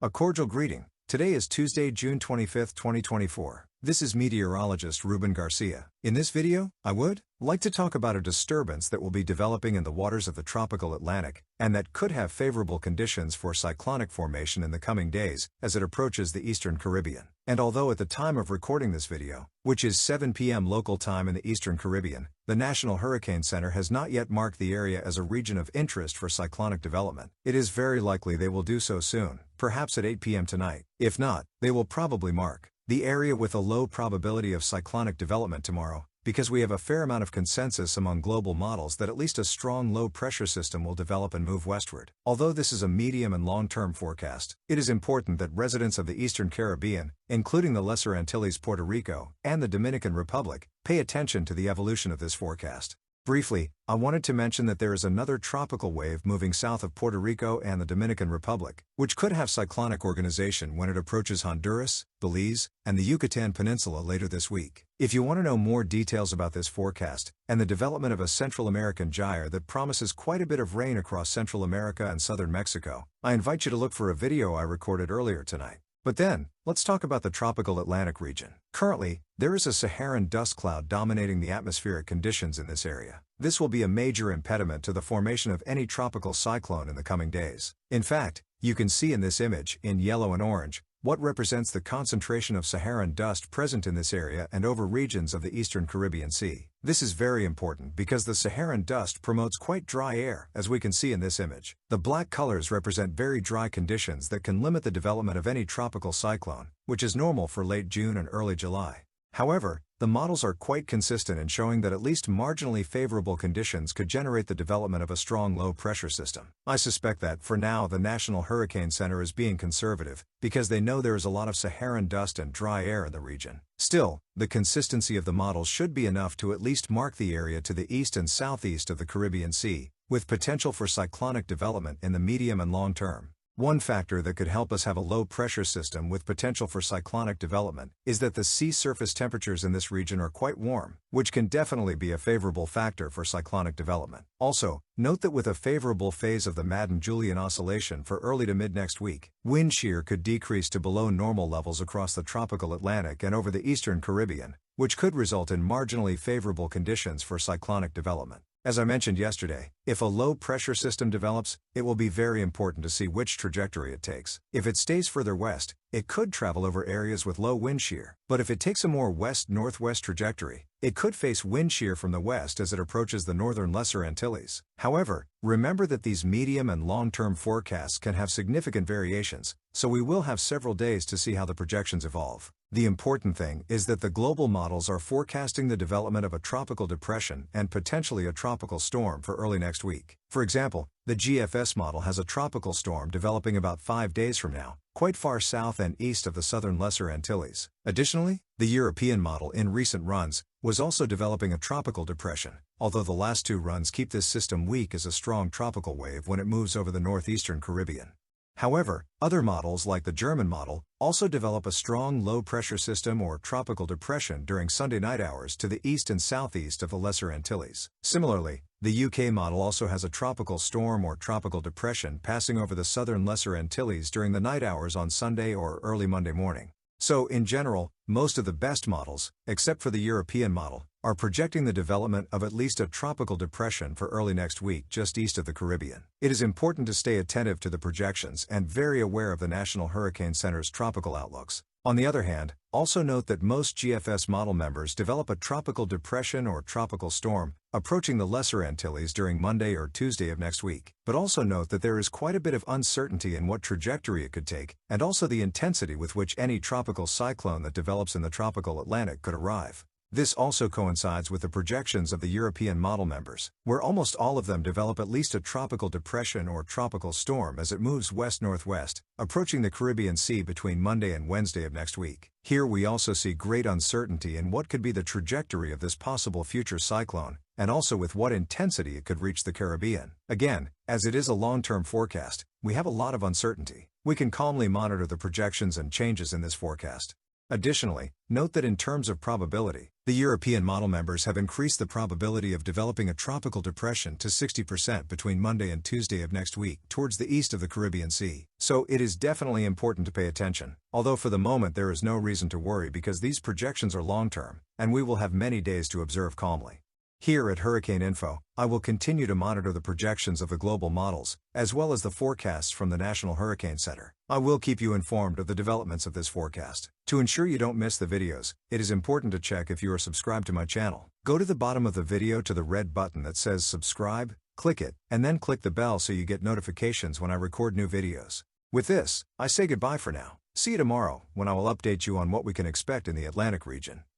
A cordial greeting. Today is Tuesday, June 25, 2024. This is meteorologist Ruben Garcia. In this video, I would like to talk about a disturbance that will be developing in the waters of the tropical Atlantic, and that could have favorable conditions for cyclonic formation in the coming days as it approaches the eastern Caribbean. And although at the time of recording this video, which is 7 p.m. local time in the eastern Caribbean, the National Hurricane Center has not yet marked the area as a region of interest for cyclonic development, it is very likely they will do so soon, perhaps at 8 p.m. tonight. If not, they will probably mark the area with a low probability of cyclonic development tomorrow, because we have a fair amount of consensus among global models that at least a strong low-pressure system will develop and move westward. Although this is a medium and long-term forecast, it is important that residents of the Eastern Caribbean, including the Lesser Antilles, Puerto Rico, and the Dominican Republic, pay attention to the evolution of this forecast. Briefly, I wanted to mention that there is another tropical wave moving south of Puerto Rico and the Dominican Republic, which could have cyclonic organization when it approaches Honduras, Belize, and the Yucatan Peninsula later this week. If you want to know more details about this forecast, and the development of a Central American gyre that promises quite a bit of rain across Central America and southern Mexico, I invite you to look for a video I recorded earlier tonight. But then, let's talk about the tropical Atlantic region. Currently, there is a Saharan dust cloud dominating the atmospheric conditions in this area. This will be a major impediment to the formation of any tropical cyclone in the coming days. In fact, you can see in this image, in yellow and orange, what represents the concentration of Saharan dust present in this area and over regions of the eastern Caribbean Sea. This is very important because the Saharan dust promotes quite dry air, as we can see in this image. The black colors represent very dry conditions that can limit the development of any tropical cyclone, which is normal for late June and early July. However, the models are quite consistent in showing that at least marginally favorable conditions could generate the development of a strong low-pressure system. I suspect that, for now, the National Hurricane Center is being conservative, because they know there is a lot of Saharan dust and dry air in the region. Still, the consistency of the models should be enough to at least mark the area to the east and southeast of the Caribbean Sea, with potential for cyclonic development in the medium and long term. One factor that could help us have a low-pressure system with potential for cyclonic development is that the sea surface temperatures in this region are quite warm, which can definitely be a favorable factor for cyclonic development. Also, note that with a favorable phase of the Madden-Julian oscillation for early to mid-next week, wind shear could decrease to below normal levels across the tropical Atlantic and over the eastern Caribbean, which could result in marginally favorable conditions for cyclonic development. As I mentioned yesterday, if a low-pressure system develops, it will be very important to see which trajectory it takes. If it stays further west, it could travel over areas with low wind shear. But if it takes a more west-northwest trajectory, it could face wind shear from the west as it approaches the northern Lesser Antilles. However, remember that these medium and long-term forecasts can have significant variations, so we will have several days to see how the projections evolve. The important thing is that the global models are forecasting the development of a tropical depression and potentially a tropical storm for early next week. For example, the GFS model has a tropical storm developing about 5 days from now, quite far south and east of the southern Lesser Antilles. Additionally, the European model in recent runs was also developing a tropical depression, although the last 2 runs keep this system weak as a strong tropical wave when it moves over the northeastern Caribbean. However, other models like the German model also develop a strong low-pressure system or tropical depression during Sunday night hours to the east and southeast of the Lesser Antilles. Similarly, the UK model also has a tropical storm or tropical depression passing over the southern Lesser Antilles during the night hours on Sunday or early Monday morning. So, in general, most of the best models, except for the European model, are projecting the development of at least a tropical depression for early next week just east of the Caribbean. It is important to stay attentive to the projections and very aware of the National Hurricane Center's tropical outlooks. On the other hand, also note that most GFS model members develop a tropical depression or tropical storm approaching the Lesser Antilles during Monday or Tuesday of next week. But also note that there is quite a bit of uncertainty in what trajectory it could take, and also the intensity with which any tropical cyclone that develops in the tropical Atlantic could arrive. This also coincides with the projections of the European model members, where almost all of them develop at least a tropical depression or tropical storm as it moves west-northwest, approaching the Caribbean Sea between Monday and Wednesday of next week. Here we also see great uncertainty in what could be the trajectory of this possible future cyclone, and also with what intensity it could reach the Caribbean. Again, as it is a long-term forecast, we have a lot of uncertainty. We can calmly monitor the projections and changes in this forecast. Additionally, note that in terms of probability, the European model members have increased the probability of developing a tropical depression to 60% between Monday and Tuesday of next week towards the east of the Caribbean Sea. So it is definitely important to pay attention, although for the moment there is no reason to worry because these projections are long-term, and we will have many days to observe calmly. Here at Hurricane Info, I will continue to monitor the projections of the global models, as well as the forecasts from the National Hurricane Center. I will keep you informed of the developments of this forecast. To ensure you don't miss the videos, it is important to check if you are subscribed to my channel. Go to the bottom of the video to the red button that says subscribe, click it, and then click the bell so you get notifications when I record new videos. With this, I say goodbye for now. See you tomorrow, when I will update you on what we can expect in the Atlantic region.